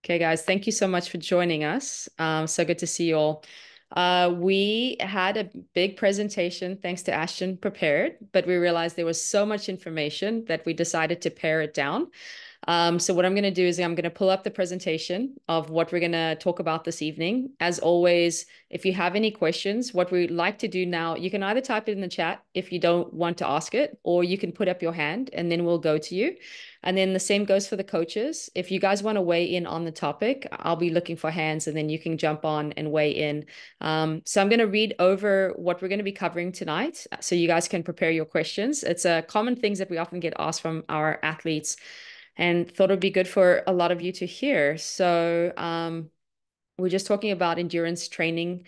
Okay, guys, thank you so much for joining us. So good to see you all. We had a big presentation, thanks to Ashton, prepared, but we realized there was so much information that we decided to pare it down. So what I'm going to do is I'm going to pull up the presentation of what we're going to talk about this evening. As always, if you have any questions, what we like to do now, you can either type it in the chat if you don't want to ask it, or you can put up your hand and then we'll go to you. And then the same goes for the coaches. If you guys want to weigh in on the topic, I'll be looking for hands and then you can jump on and weigh in. So I'm going to read over what we're going to be covering tonight so you guys can prepare your questions. It's a common things that we often get asked from our athletes and thought it would be good for a lot of you to hear. So we're just talking about endurance training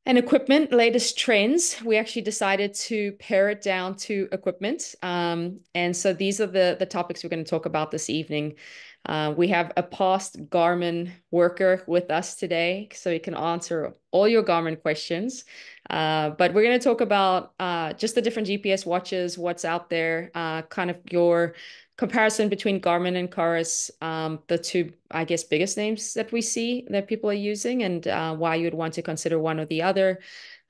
and equipment, latest trends. We actually decided to pare it down to equipment. And so these are the topics we're going to talk about this evening. We have a past Garmin worker with us today, so he can answer all your Garmin questions. But we're going to talk about just the different GPS watches, what's out there, kind of your comparison between Garmin and Chorus, the two, I guess, biggest names that we see that people are using, and why you'd want to consider one or the other.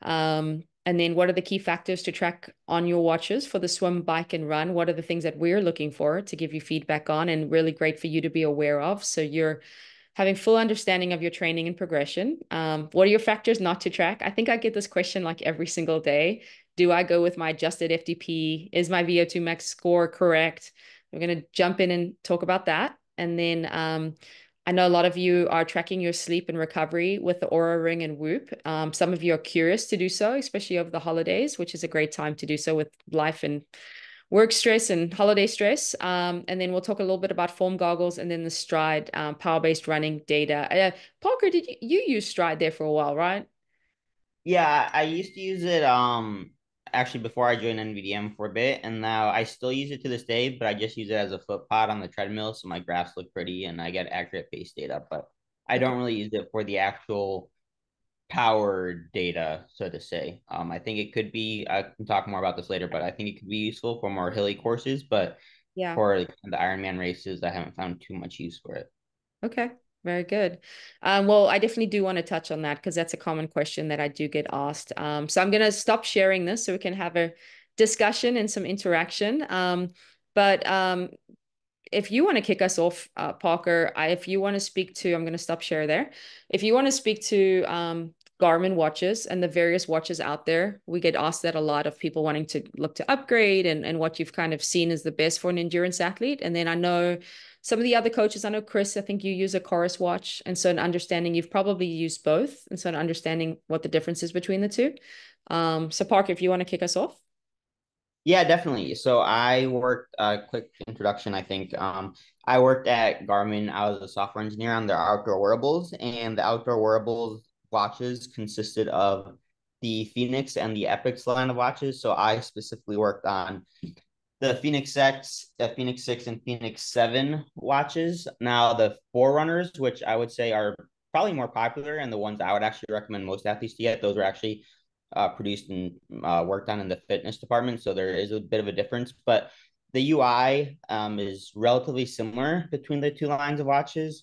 And then what are the key factors to track on your watches for the swim, bike, and run? What are the things that we're looking for to give you feedback on, and really great for you to be aware of, so you're having full understanding of your training and progression. What are your factors not to track? I think I get this question like every single day. Do I go with my adjusted FTP? Is my VO2 max score correct? We're going to jump in and talk about that. And then I know a lot of you are tracking your sleep and recovery with the Aura Ring and Whoop. Some of you are curious to do so, especially over the holidays, which is a great time to do so with life and work stress and holiday stress. And then we'll talk a little bit about form goggles and then the Stride power-based running data. Parker, did you use Stride there for a while, right? Yeah, I used to use it actually before I joined NVDM for a bit, and now I still use it to this day, but I just use it as a foot pod on the treadmill, so my graphs look pretty and I get accurate pace data, but I Okay. don't really use it for the actual power data, so to say. I think it could be, I can talk more about this later, but I think it could be useful for more hilly courses, but Yeah. for the Ironman races, I haven't found too much use for it. Okay, very good. Well, I definitely do want to touch on that because that's a common question that I do get asked. So I'm going to stop sharing this so we can have a discussion and some interaction. But if you want to kick us off, Parker, if you want to speak to, I'm going to stop share there. If you want to speak to Garmin watches and the various watches out there, we get asked that a lot of people wanting to look to upgrade and what you've kind of seen is the best for an endurance athlete. And then I know some of the other coaches, I know Chris, I think you use a Chorus watch. And so an understanding, you've probably used both. And so an understanding what the difference is between the two. So Parker, if you want to kick us off. Yeah, definitely. So I worked, quick introduction, I think. I worked at Garmin. I was a software engineer on their outdoor wearables, and the outdoor wearables watches consisted of the Phoenix and the Epix line of watches. So I specifically worked on the Phoenix X, the Phoenix 6, and Phoenix 7 watches. Now, the Forerunners, which I would say are probably more popular and the ones I would actually recommend most athletes to get, those were actually produced and worked on in the fitness department. So there is a bit of a difference, but the UI is relatively similar between the two lines of watches.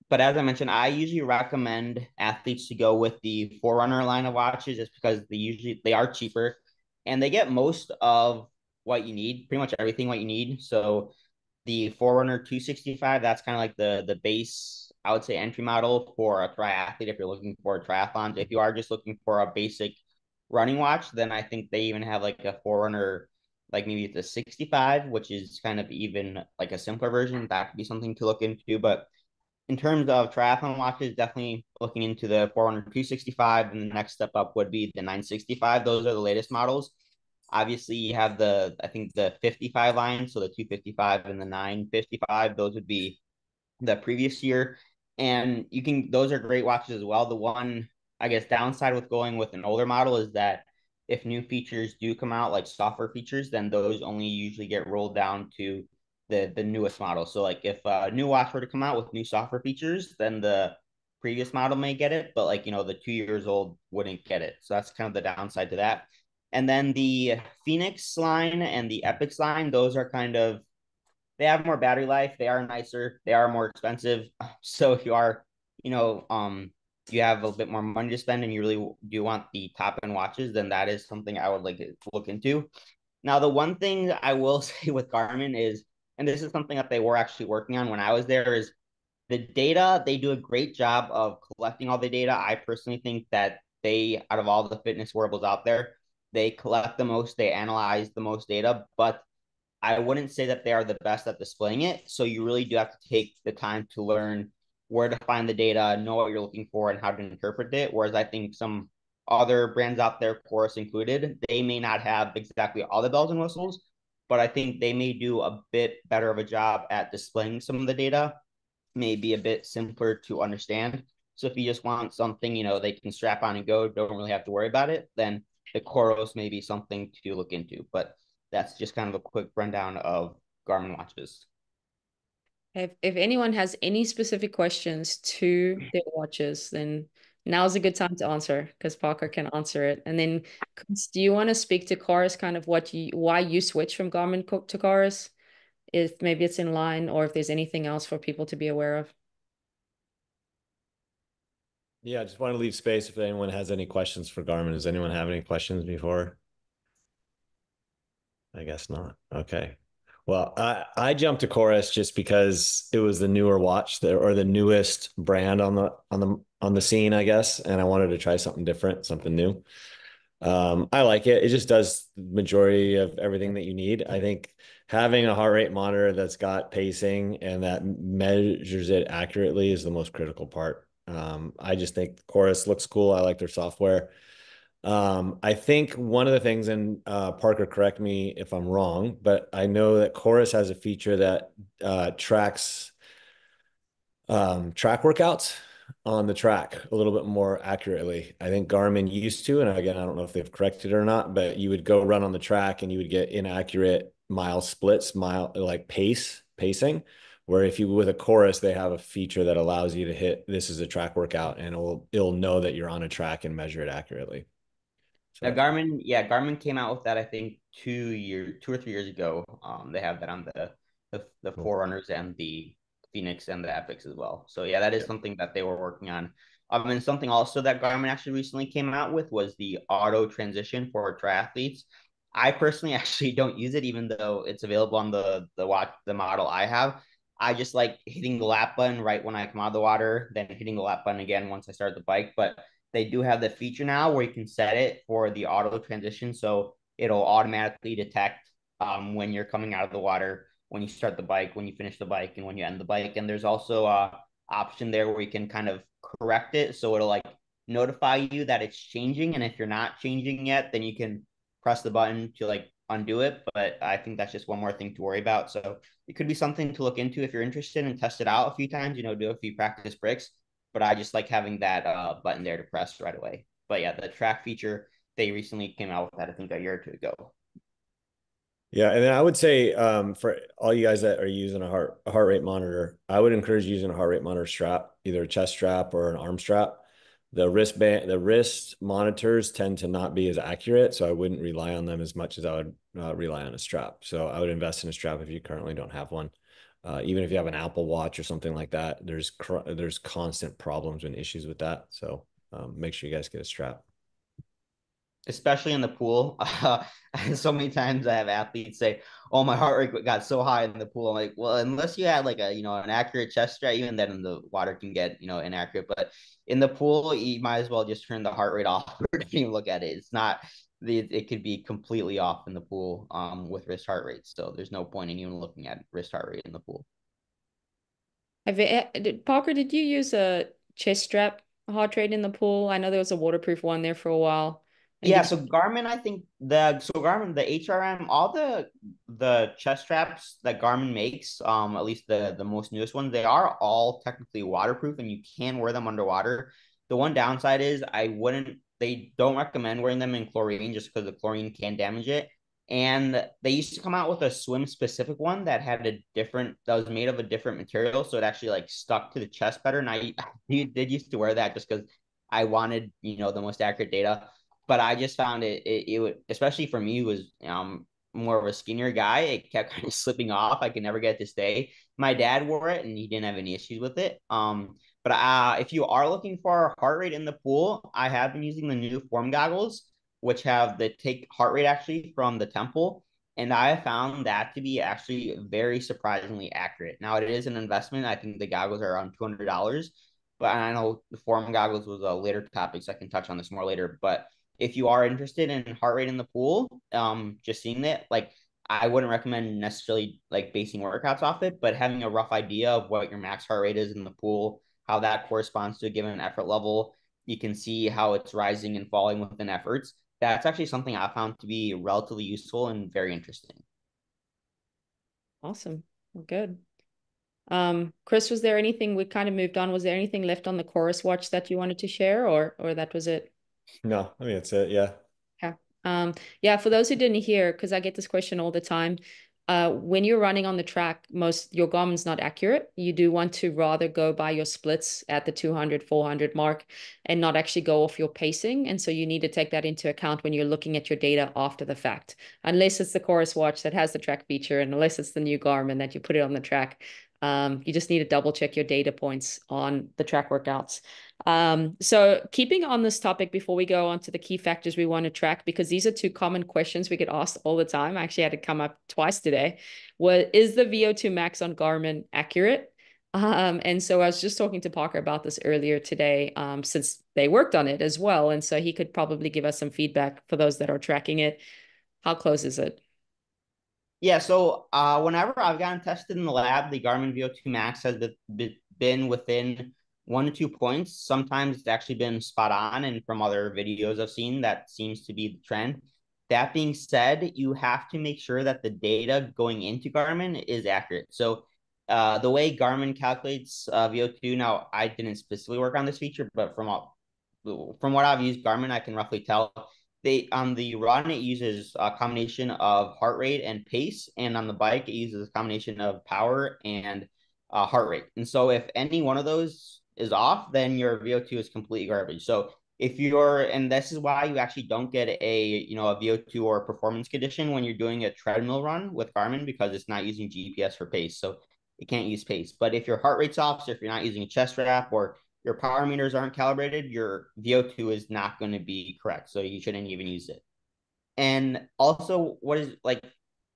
But as I mentioned, I usually recommend athletes to go with the Forerunner line of watches just because they are cheaper and they get most of what you need, pretty much everything what you need. So the Forerunner 265, that's kind of like the base, I would say, entry model for a triathlete if you're looking for a triathlon. If you are just looking for a basic running watch, then I think they even have like a Forerunner, like maybe the 65, which is kind of even like a simpler version. That could be something to look into. But in terms of triathlon watches, definitely looking into the Forerunner 265, and the next step up would be the 965. Those are the latest models. Obviously, you have I think the 55 line, so the 255 and the 955. Those would be the previous year, and those are great watches as well. The one, I guess, downside with going with an older model is that if new features do come out, like software features, then those only usually get rolled down to the newest model. So like if a new watch were to come out with new software features, then the previous model may get it, but like the 2 years old wouldn't get it. So that's kind of the downside to that. And then the Phoenix line and the Epix line, those are kind of they have more battery life, they are nicer, they are more expensive. So if you are, you know, you have a bit more money to spend and you really do want the top end watches, then that is something I would like to look into. Now, the one thing I will say with Garmin is, and this is something that they were actually working on when I was there, is the data. They do a great job of collecting all the data. I personally think that they, out of all the fitness wearables out there, they collect the most, they analyze the most data, but I wouldn't say that they are the best at displaying it. So you really do have to take the time to learn where to find the data, know what you're looking for, and how to interpret it. Whereas I think some other brands out there, Chorus included, they may not have exactly all the bells and whistles, but I think they may do a bit better of a job at displaying some of the data, may be a bit simpler to understand. So if you just want something, they can strap on and go, don't really have to worry about it, then the Coros may be something to look into. But that's just kind of a quick rundown of Garmin watches. If anyone has any specific questions to their watches, then now's a good time to answer because Parker can answer it. And then, Chris, do you want to speak to Chorus, kind of why you switched from Garmin to Chorus? If maybe it's in line, or if there's anything else for people to be aware of. Yeah, I just want to leave space if anyone has any questions for Garmin. Does anyone have any questions before? I guess not. Okay. Well, I jumped to Chorus just because it was the newer watch or the newest brand on the scene, I guess, and I wanted to try something different, something new. I like it. It just does the majority of everything that you need. I think having a heart rate monitor that's got pacing and that measures it accurately is the most critical part. I just think Chorus looks cool. I like their software. I think one of the things, and Parker, correct me if I'm wrong, but I know that Chorus has a feature that tracks track workouts on the track a little bit more accurately. I think Garmin used to, and again, I don't know if they've corrected it or not, but you would go run on the track and you would get inaccurate mile splits, like pacing. Where if you with a Chorus, they have a feature that allows you to hit this is a track workout and it'll know that you're on a track and measure it accurately. Now, So Garmin came out with that, I think 2 or 3 years ago. They have that on the cool. Forerunners and the Phoenix and the Epics as well. So yeah, that is Yeah. something that they were working on. And something also that Garmin actually recently came out with was the auto transition for triathletes. I personally actually don't use it, even though it's available on the watch, the model I have. I just like hitting the lap button right when I come out of the water, then hitting the lap button again once I start the bike. But they do have the feature now where you can set it for the auto transition. So it'll automatically detect when you're coming out of the water, when you start the bike, when you finish the bike, and when you end the bike. And there's also a option there where you can kind of correct it. So it'll like notify you that it's changing. And if you're not changing yet, then you can press the button to like undo it. But I think that's just one more thing to worry about. So it could be something to look into if you're interested and test it out a few times, do a few practice breaks. But I just like having that button there to press right away. But yeah, the track feature, they recently came out with that, I think a year or two ago. Yeah, and then I would say for all you guys that are using a heart rate monitor, I would encourage using a heart rate monitor strap, either a chest strap or an arm strap. The wrist monitors tend to not be as accurate, so I wouldn't rely on them as much as I would rely on a strap. So I would invest in a strap if you currently don't have one. Even if you have an Apple Watch or something like that, there's constant problems and issues with that. So make sure you guys get a strap. Especially in the pool. So many times I have athletes say, "Oh, my heart rate got so high in the pool." I'm like, "Well, unless you had like an accurate chest strap, even then in the water can get inaccurate. But in the pool, you might as well just turn the heart rate off or don't even look at it. It's not it could be completely off in the pool with wrist heart rate. So there's no point in even looking at wrist heart rate in the pool. Parker, did you use a chest strap heart rate in the pool? I know there was a waterproof one there for a while. And Yeah, did so Garmin, I think Garmin, the HRM, all the chest straps that Garmin makes, at least the most newest ones, they are all technically waterproof and you can wear them underwater. The one downside is they don't recommend wearing them in chlorine just because the chlorine can damage it. And they used to come out with a swim specific one that was made of a different material, so it actually like stuck to the chest better. And I did used to wear that just because I wanted, the most accurate data, but I just found it would, especially for me, was more of a skinnier guy, it kept kind of slipping off. I could never get it to stay. My dad wore it and he didn't have any issues with it. But if you are looking for heart rate in the pool, I have been using the new form goggles, which have the take heart rate actually from the temple. And I have found that to be actually very surprisingly accurate. Now, it is an investment. I think the goggles are around $200, but I know the form goggles was a later topic, so I can touch on this more later. But if you are interested in heart rate in the pool, just seeing it, like I wouldn't recommend necessarily like basing workouts off it, but having a rough idea of what your max heart rate is in the pool, how that corresponds to a given effort level. You can see how it's rising and falling within efforts. That's actually something I found to be relatively useful and very interesting. Awesome. Well, good. Chris, was there anything we kind of moved on? Was there anything left on the chorus watch that you wanted to share, or that was it? No, I mean, that's it. Yeah. Yeah. Yeah, for those who didn't hear, because I get this question all the time, when you're running on the track, your Garmin's not accurate. You do want to rather go by your splits at the 200, 400 mark and not actually go off your pacing. And so you need to take that into account when you're looking at your data after the fact, unless it's the Chorus watch that has the track feature, and unless it's the new Garmin that you put it on the track. You just need to double check your data points on the track workouts. So keeping on this topic before we go on to the key factors we want to track, because these are two common questions we get asked all the time. I actually had it come up twice today. Is the VO2 max on Garmin accurate? And so I was just talking to Parker about this earlier today, since they worked on it as well. And so he could probably give us some feedback for those that are tracking it. How close is it? Yeah, so whenever I've gotten tested in the lab, the Garmin VO2 Max has been within 1 to 2 points. Sometimes it's actually been spot on, and from other videos I've seen, that seems to be the trend. That being said, you have to make sure that the data going into Garmin is accurate. So the way Garmin calculates VO2, now I didn't specifically work on this feature, but from what I've used Garmin, I can roughly tell they on the run it uses a combination of heart rate and pace, and on the bike it uses a combination of power and heart rate. And so if any one of those is off, then your VO2 is completely garbage. So if you're, and this is why you actually don't get a VO2 or a performance condition when you're doing a treadmill run with Garmin, because it's not using GPS for pace, so it can't use pace. But if your heart rate's off, so if you're not using a chest wrap or your power meters aren't calibrated, your VO2 is not going to be correct. So you shouldn't even use it. And also, what is like,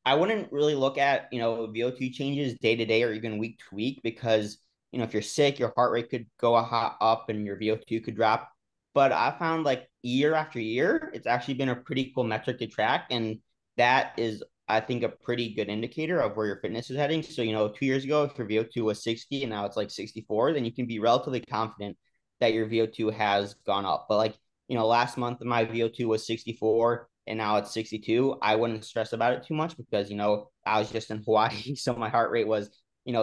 I wouldn't really look at, VO2 changes day to day or even week to week, because, if you're sick, your heart rate could go up and your VO2 could drop. But I found like year after year, it's actually been a pretty cool metric to track. And that is, I think, a pretty good indicator of where your fitness is heading. So, 2 years ago, if your VO2 was 60 and now it's like 64, then you can be relatively confident that your VO2 has gone up. But like, last month my VO2 was 64 and now it's 62. I wouldn't stress about it too much because, I was just in Hawaii. So my heart rate was,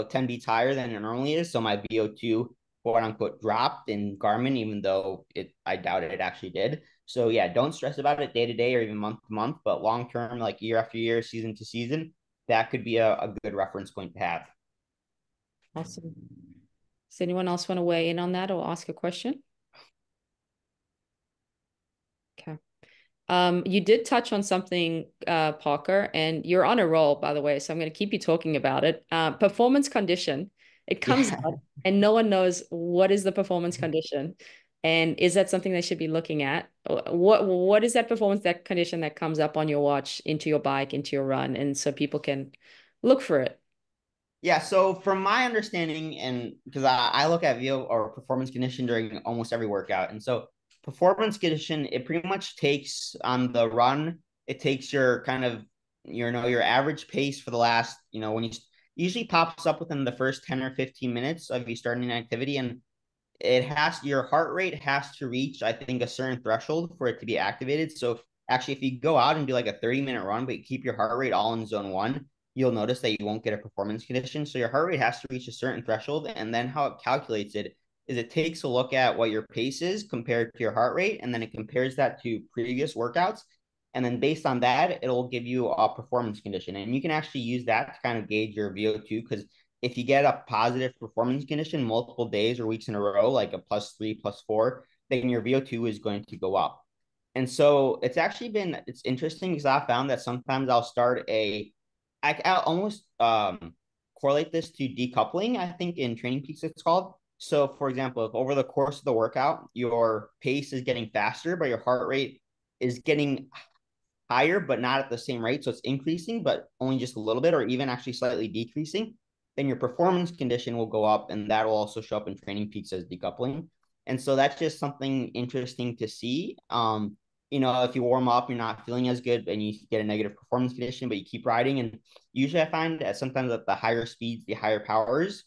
10 beats higher than it normally is. So my VO2, quote unquote, dropped in Garmin, even though I doubt it actually did. So yeah, don't stress about it day to day or even month to month, but long term, like year after year, season to season, that could be a good reference point to have. Awesome. Does anyone else want to weigh in on that or ask a question? Okay. You did touch on something, Parker, and you're on a roll, by the way, so I'm going to keep you talking about it. Performance condition. It comes Yeah. up, and no one knows what is the performance condition, and is that something they should be looking at? What is that that condition that comes up on your watch, into your bike, into your run, and so people can look for it. Yeah, so from my understanding, and because I look at VO or performance condition during almost every workout, and so performance condition, it pretty much takes on the run, it takes your kind of your average pace for the last, when you usually pops up within the first 10 or 15 minutes of you starting an activity, and your heart rate has to reach, I think, a certain threshold for it to be activated. So actually, if you go out and do like a 30-minute run, but you keep your heart rate all in zone one, you'll notice that you won't get a performance condition. So your heart rate has to reach a certain threshold. And then how it calculates it is it takes a look at what your pace is compared to your heart rate, and then it compares that to previous workouts. And then based on that, it'll give you a performance condition. And you can actually use that to kind of gauge your VO2, because if you get a positive performance condition multiple days or weeks in a row, like a +3, +4, then your VO2 is going to go up. And so it's interesting because I found that sometimes I'll almost correlate this to decoupling, I think in Training Peaks it's called. So for example, if over the course of the workout, your pace is getting faster, but your heart rate is getting higher, but not at the same rate. So it's increasing, but only just a little bit, or even actually slightly decreasing, then your performance condition will go up. And that will also show up in Training Peaks as decoupling. And so that's just something interesting to see. If you warm up, you're not feeling as good and you get a negative performance condition, but you keep riding. And usually I find that sometimes at the higher speeds, the higher powers,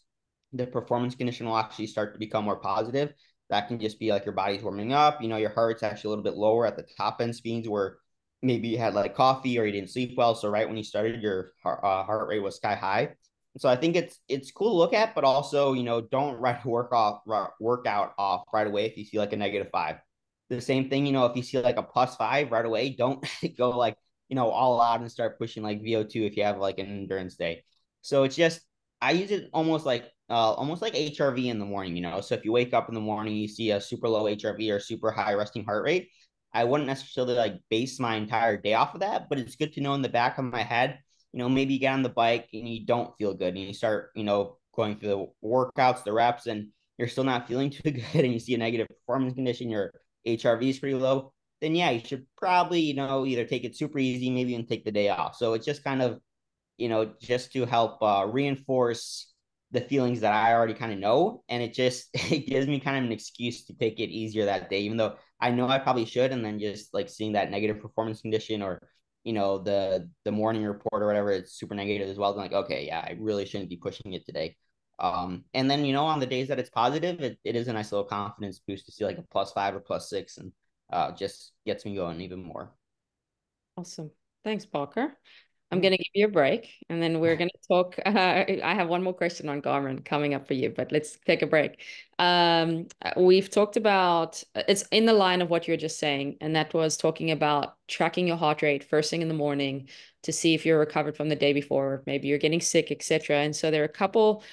the performance condition will actually start to become more positive. That can just be like your body's warming up, your heart rate's actually a little bit lower at the top end speeds where maybe you had like coffee or you didn't sleep well. So right when you started, your heart rate was sky high. So I think it's cool to look at, but also don't write a workout off right away if you see like a -5. The same thing, if you see like a +5 right away, don't go like all out and start pushing like VO2 if you have like an endurance day. So it's just I use it almost like HRV in the morning. So if you wake up in the morning, you see a super low HRV or super high resting heart rate. I wouldn't necessarily like base my entire day off of that, but it's good to know in the back of my head, maybe you get on the bike and you don't feel good and you start, going through the workouts, the reps, and you're still not feeling too good and you see a negative performance condition, your HRV is pretty low, then yeah, you should probably, either take it super easy, maybe even take the day off. So it's just kind of, just to help reinforce the feelings that I already kind of know. And it gives me kind of an excuse to take it easier that day, even though I know I probably should. And then just like seeing that negative performance condition or, the morning report or whatever, it's super negative as well. I'm like, okay, yeah, I really shouldn't be pushing it today. And then, on the days that it's positive, it is a nice little confidence boost to see like a +5 or +6 and just gets me going even more. Awesome. Thanks, Parker. I'm Yeah. going to give you a break and then we're going to talk. I have one more question on Garmin coming up for you, but let's take a break. We've talked about it's in the line of what you're just saying, and that was talking about tracking your heart rate first thing in the morning to see if you're recovered from the day before, maybe you're getting sick, etc. And so there are a couple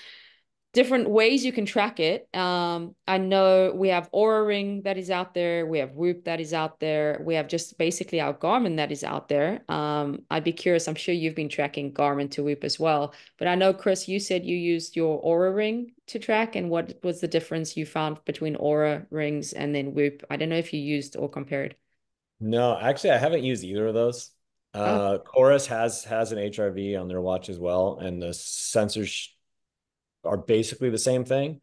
different ways you can track it. I know we have Aura Ring that is out there. We have Whoop that is out there. We have just basically our Garmin that is out there. I'd be curious. I'm sure you've been tracking Garmin to Whoop as well. But I know, Chris, you said you used your Aura Ring to track. And what was the difference you found between Aura Rings and then Whoop? I don't know if you used or compared. No, actually, I haven't used either of those. Oh, Chorus has an HRV on their watch as well, and the sensors are basically the same thing.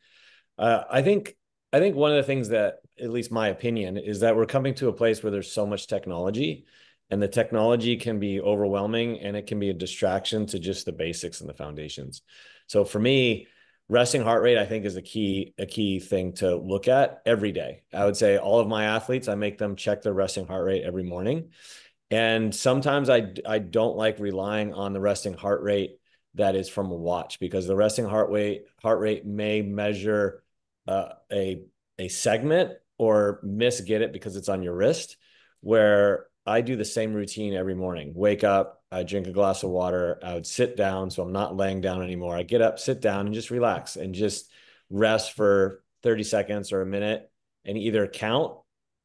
I think one of the things that, at least my opinion, is that we're coming to a place where there's so much technology, and the technology can be overwhelming, and it can be a distraction to just the basics and the foundations. So for me, resting heart rate, I think, is a key thing to look at every day. I would say all of my athletes, I make them check their resting heart rate every morning. And sometimes I don't like relying on the resting heart rate that is from a watch, because the resting heart rate may measure a segment or get it because it's on your wrist. Where I do the same routine every morning. Wake up, I drink a glass of water, I would sit down, so I'm not laying down anymore. I get up, sit down, and just relax and just rest for 30 seconds or a minute, and either count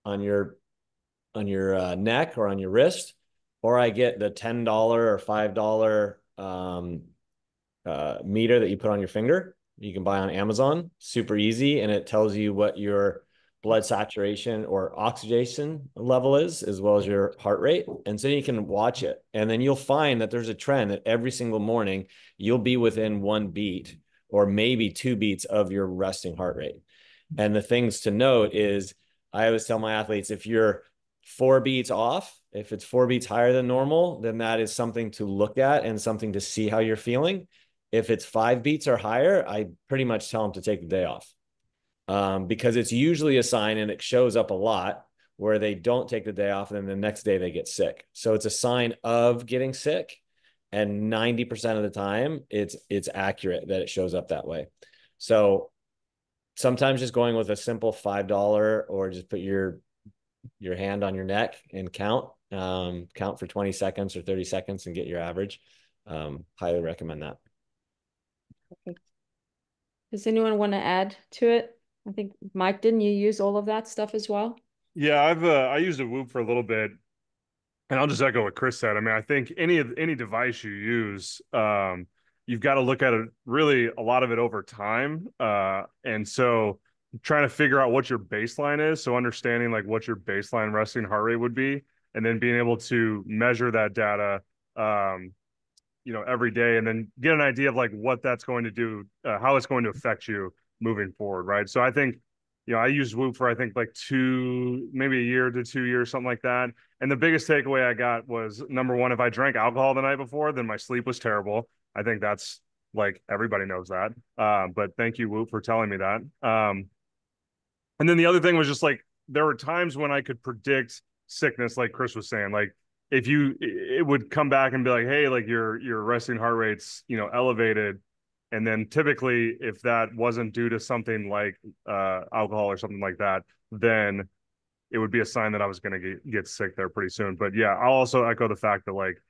on your neck or on your wrist, or I get the $10 or $5 meter that you put on your finger. You can buy on Amazon, super easy, and it tells you what your blood saturation or oxygenation level is, as well as your heart rate. And so you can watch it, and then you'll find that there's a trend that every single morning you'll be within 1 beat or maybe 2 beats of your resting heart rate. And the things to note is, I always tell my athletes, if you're 4 beats off, if it's 4 beats higher than normal, then that is something to look at and something to see how you're feeling. If it's 5 beats or higher, I pretty much tell them to take the day off, because it's usually a sign, and it shows up a lot, where they don't take the day off and then the next day they get sick. So it's a sign of getting sick. And 90% of the time it's accurate that it shows up that way. So sometimes just going with a simple $5, or just put your hand on your neck and count for 20 seconds or 30 seconds and get your average. Highly recommend that. okay. Does anyone want to add to it? I think, Mike, didn't you use all of that stuff as well? Yeah, I used a Whoop for a little bit, and I'll just echo what Chris said. I mean, I think any device you use, you've got to look at it really a lot of it over time. And so trying to figure out what your baseline is. So understanding like what your baseline resting heart rate would be, and then being able to measure that data, um, every day, and then get an idea of like what that's going to do, how it's going to affect you moving forward, right? So I think, I used Whoop for I think like maybe a year to 2 years, something like that. And the biggest takeaway I got was number one, if I drank alcohol the night before, then my sleep was terrible. I think that's like everybody knows that. But thank you, Whoop, for telling me that. And then the other thing was just like there were times when I could predict sickness, like Chris was saying, like if it would come back and be like, hey, like your resting heart rate's elevated, and then typically if that wasn't due to something like alcohol or something like that, then it would be a sign that I was going to get sick there pretty soon. But yeah, I'll also echo the fact that like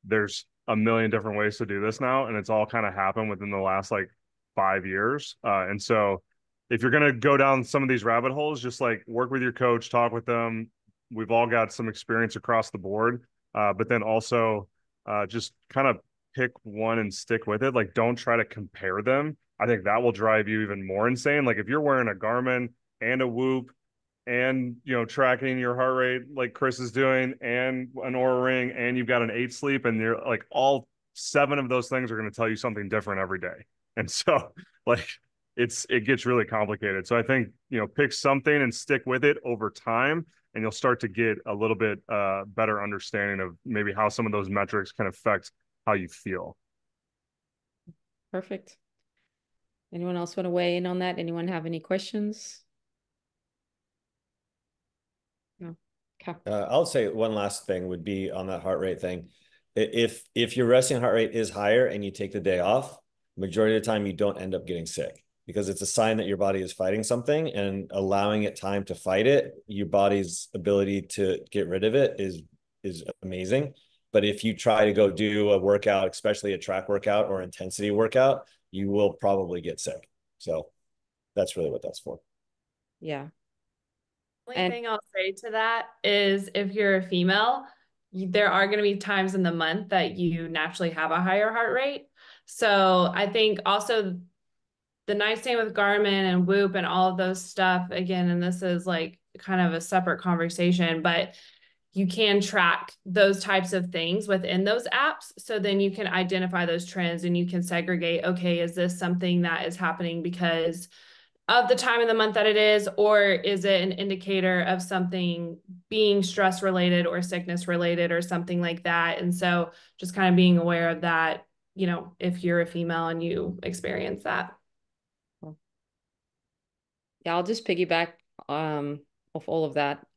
there's a million different ways to do this now, and it's all kind of happened within the last like 5 years. And so if you're gonna go down some of these rabbit holes, just like work with your coach, talk with them. We've all got some experience across the board, but then also just kind of pick one and stick with it. Like, don't try to compare them. I think that will drive you even more insane. Like, if you're wearing a Garmin and a Whoop and tracking your heart rate like Chris is doing and an Aura ring and you've got an 8 sleep, and you're like all 7 of those things are going to tell you something different every day. And so like it gets really complicated. So I think pick something and stick with it over time, and you'll start to get a little bit better understanding of maybe how some of those metrics can affect how you feel. Perfect. Anyone else want to weigh in on that? Anyone have any questions? No. Okay. I'll say one last thing would be on that heart rate thing. If your resting heart rate is higher and you take the day off, majority of the time you don't end up getting sick, because it's a sign that your body is fighting something, and allowing it time to fight it, your body's ability to get rid of it is amazing. But if you try to go do a workout, especially a track workout or intensity workout, you will probably get sick. So that's really what that's for. Yeah. Only thing I'll say to that is if you're a female, there are going to be times in the month that you naturally have a higher heart rate. So I think also the nice thing with Garmin and Whoop and all of those stuff, again, and this is like kind of a separate conversation, but you can track those types of things within those apps. So then you can identify those trends and you can segregate, okay, is this something that is happening because of the time of the month that it is, or is it an indicator of something being stress related or sickness related or something like that? And so just kind of being aware of that, if you're a female and you experience that. Yeah, I'll just piggyback off all of that.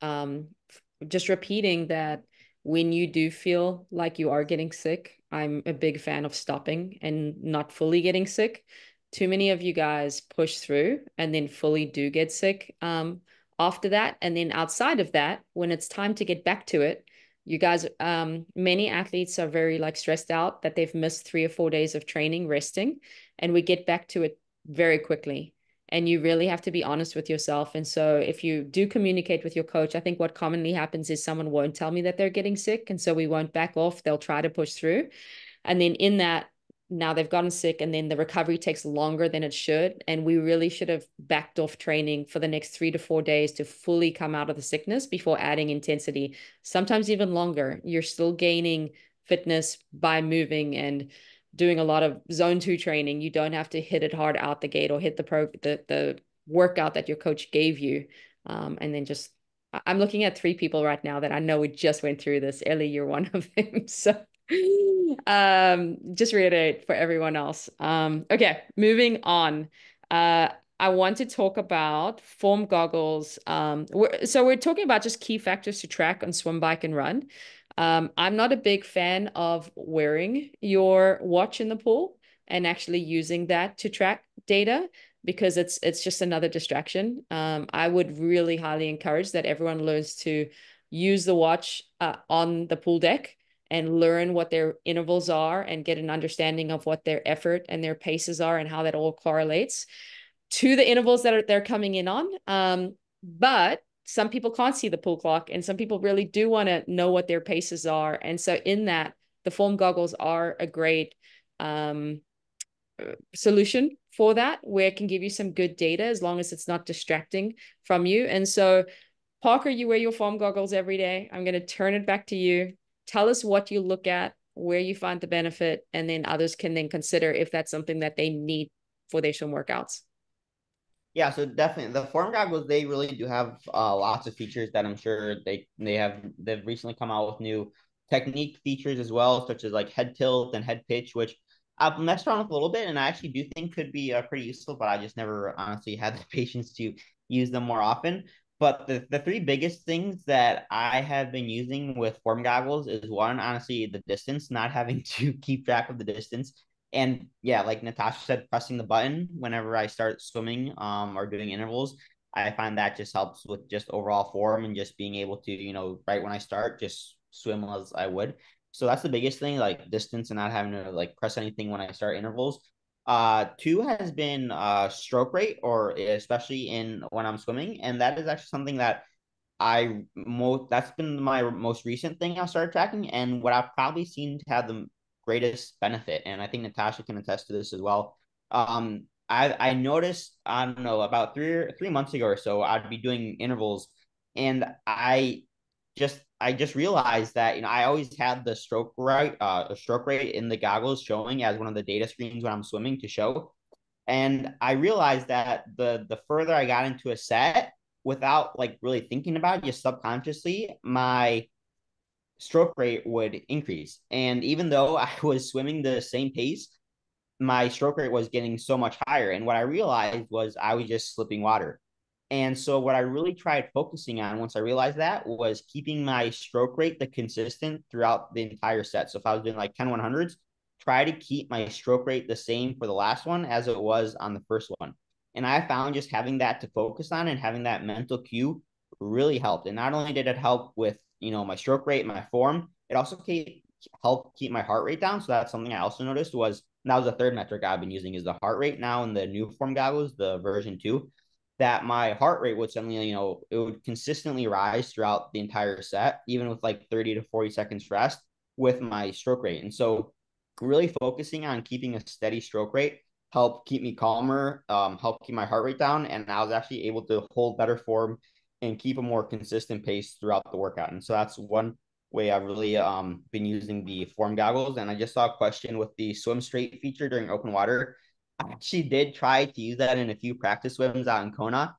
Just repeating that when you do feel like you are getting sick, I'm a big fan of stopping and not fully getting sick. Too many of you guys push through and then fully do get sick after that. And then outside of that, when it's time to get back to it, you guys, many athletes are very like stressed out that they've missed 3 or 4 days of training, resting, and we get back to it very quickly. And you really have to be honest with yourself. And so if you do communicate with your coach, I think what commonly happens is someone won't tell me that they're getting sick. And so we won't back off. They'll try to push through. And then in that, now they've gotten sick, and then the recovery takes longer than it should. And we really should have backed off training for the next 3 to 4 days to fully come out of the sickness before adding intensity, sometimes even longer. You're still gaining fitness by moving and doing a lot of zone 2 training. You don't have to hit it hard out the gate or hit the workout that your coach gave you. And then just, I'm looking at 3 people right now that I know we just went through this. Ellie, you're one of them. So just reiterate for everyone else. Okay, moving on. I want to talk about form goggles. So we're talking about just key factors to track on swim, bike, and run. I'm not a big fan of wearing your watch in the pool and actually using that to track data, because it's just another distraction. I would really highly encourage that everyone learns to use the watch on the pool deck and learn what their intervals are and get an understanding of what their effort and their paces are and how that all correlates to the intervals that they're coming in on. But some people can't see the pool clock, and some people really do want to know what their paces are. And so in that, the foam goggles are a great solution for that, where it can give you some good data as long as it's not distracting from you. And so, Parker, you wear your foam goggles every day. I'm going to turn it back to you. Tell us what you look at, where you find the benefit, and then others can then consider if that's something that they need for their swim workouts. Yeah, so definitely the form goggles, they really do have lots of features that I'm sure they've recently come out with new technique features as well, such as like head tilt and head pitch, which I've messed around with a little bit, and I actually do think could be pretty useful, but I just never honestly had the patience to use them more often. But the three biggest things that I have been using with form goggles is one, honestly, the distance, not having to keep track of the distance. And yeah, like Natasha said, pressing the button whenever I start swimming or doing intervals, I find that just helps with just overall form and just being able to, right when I start, just swim as I would. So that's the biggest thing, like distance and not having to like press anything when I start intervals. Two has been stroke rate, or especially in when I'm swimming, and that is actually something that that's been my most recent thing I started tracking, and what I've probably seen to have the greatest benefit. And I think Natasha can attest to this as well. I noticed, I don't know, about 3 months ago or so, I'd be doing intervals, and I just realized that I always had the stroke rate in the goggles showing as one of the data screens when I'm swimming to show. And I realized that the further I got into a set, without like really thinking about it, just subconsciously, my stroke rate would increase. And even though I was swimming the same pace, my stroke rate was getting so much higher. And what I realized was I was just slipping water. And so what I really tried focusing on once I realized that was keeping my stroke rate the consistent throughout the entire set. So if I was doing like 10 100s, try to keep my stroke rate the same for the last one as it was on the first one. And I found just having that to focus on and having that mental cue really helped. And not only did it help with, my stroke rate, my form, it also helped keep my heart rate down. So that's something I also noticed that was the third metric I've been using is the heart rate now in the new form goggles, the version 2, that my heart rate would suddenly, it would consistently rise throughout the entire set, even with like 30 to 40 seconds rest with my stroke rate. And so really focusing on keeping a steady stroke rate helped keep me calmer, helped keep my heart rate down. And I was actually able to hold better form and keep a more consistent pace throughout the workout. And so that's one way I've really been using the form goggles. And I just saw a question with the swim straight feature during open water. I actually did try to use that in a few practice swims out in Kona.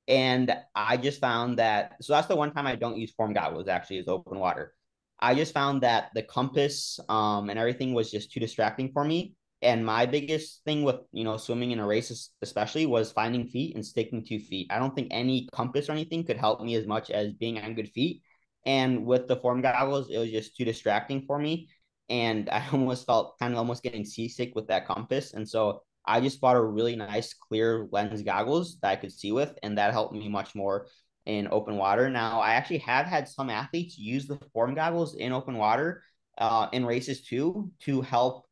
And I just found that, so that's the one time I don't use form goggles actually, is open water. I just found that the compass and everything was just too distracting for me. And my biggest thing with, swimming in a race, especially, was finding feet and sticking to feet. I don't think any compass or anything could help me as much as being on good feet. And with the form goggles, it was just too distracting for me. And I almost felt kind of almost getting seasick with that compass. And so I just bought a really nice clear lens goggles that I could see with, and that helped me much more in open water. Now, I actually have had some athletes use the form goggles in open water in races too, to help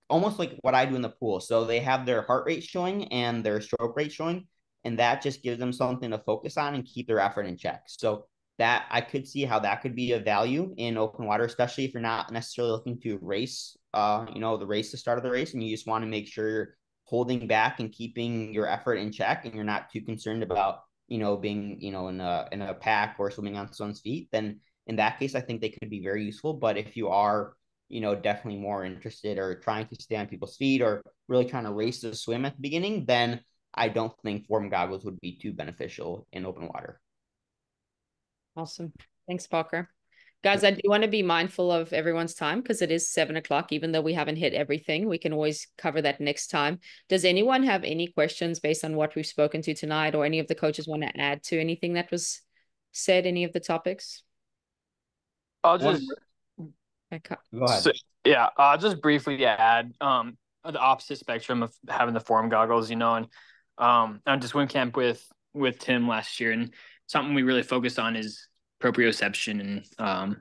almost like what I do in the pool. So they have their heart rate showing and their stroke rate showing, and that just gives them something to focus on and keep their effort in check. So that I could see how that could be a value in open water, especially if you're not necessarily looking to race, the race, the start of the race, and you just want to make sure you're holding back and keeping your effort in check, and you're not too concerned about, being, in a pack or swimming on someone's feet. Then in that case, I think they could be very useful. But if you are, definitely more interested or trying to stay on people's feet or really trying to race the swim at the beginning, then I don't think form goggles would be too beneficial in open water. Awesome. Thanks, Parker. Guys, I do want to be mindful of everyone's time because it is 7 o'clock. Even though we haven't hit everything, we can always cover that next time. Does anyone have any questions based on what we've spoken to tonight, or any of the coaches want to add to anything that was said, any of the topics? I'll just Go ahead. So, yeah, I'll just briefly add the opposite spectrum of having the form goggles, and I just went camp with Tim last year, and something we really focused on is proprioception and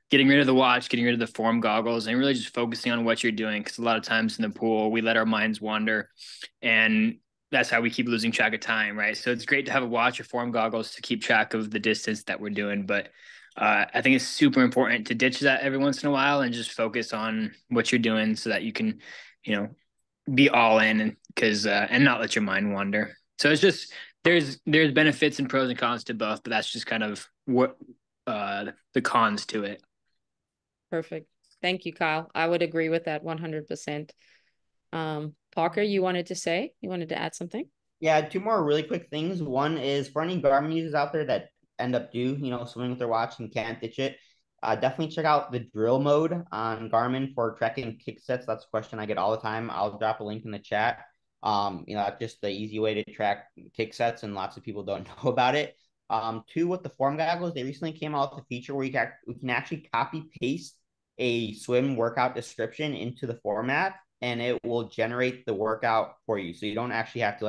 getting rid of the watch, getting rid of the form goggles, and really just focusing on what you're doing, because a lot of times in the pool we let our minds wander, and that's how we keep losing track of time, right? So it's great to have a watch or form goggles to keep track of the distance that we're doing, but I think it's super important to ditch that every once in a while and just focus on what you're doing so that you can, you know, be all in and not let your mind wander. So it's just there's benefits and pros and cons to both, but that's just kind of what the cons to it. Perfect. Thank you, Kyle. I would agree with that 100%. Parker, you wanted to add something? Yeah, two more really quick things. One is for any Garmin users out there that end up swimming with their watch and can't ditch it. Definitely check out the drill mode on Garmin for tracking kick sets. That's a question I get all the time. I'll drop a link in the chat. That's just the easy way to track kick sets, and lots of people don't know about it. Two, with the form goggles, they recently came out with a feature where we can actually copy paste a swim workout description into the format, and it will generate the workout for you. So you don't actually have to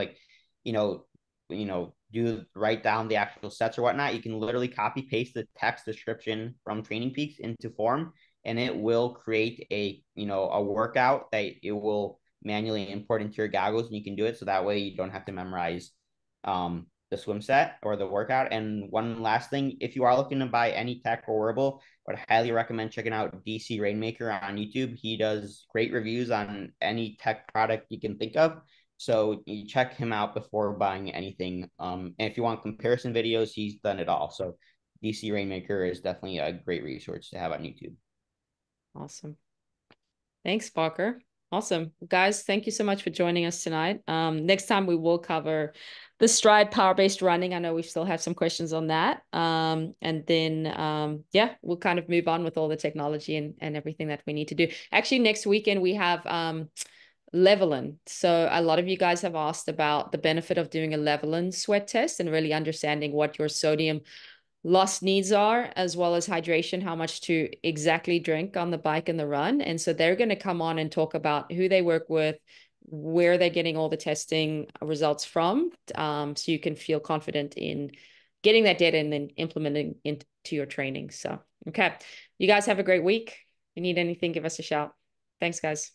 write down the actual sets or whatnot. You can literally copy paste the text description from Training Peaks into form, and it will create a workout that it will manually import into your goggles, and you can do it so that way you don't have to memorize the swim set or the workout. And one last thing, if you are looking to buy any tech or wearable, I would highly recommend checking out DC Rainmaker on YouTube. He does great reviews on any tech product you can think of. So you check him out before buying anything. And if you want comparison videos, he's done it all. So DC Rainmaker is definitely a great resource to have on YouTube. Awesome. Thanks, Parker. Awesome. Guys, thank you so much for joining us tonight. Next time we will cover the Stride power-based running. I know we still have some questions on that. And then, we'll kind of move on with all the technology and everything that we need to do. Actually, next weekend we have Levelin. So a lot of you guys have asked about the benefit of doing a Levelin sweat test and really understanding what your sodium loss needs are, as well as hydration, how much to exactly drink on the bike and the run. And so they're going to come on and talk about who they work with, where they're getting all the testing results from, so you can feel confident in getting that data and then implementing into your training. So, okay. You guys have a great week. If you need anything, give us a shout. Thanks, guys.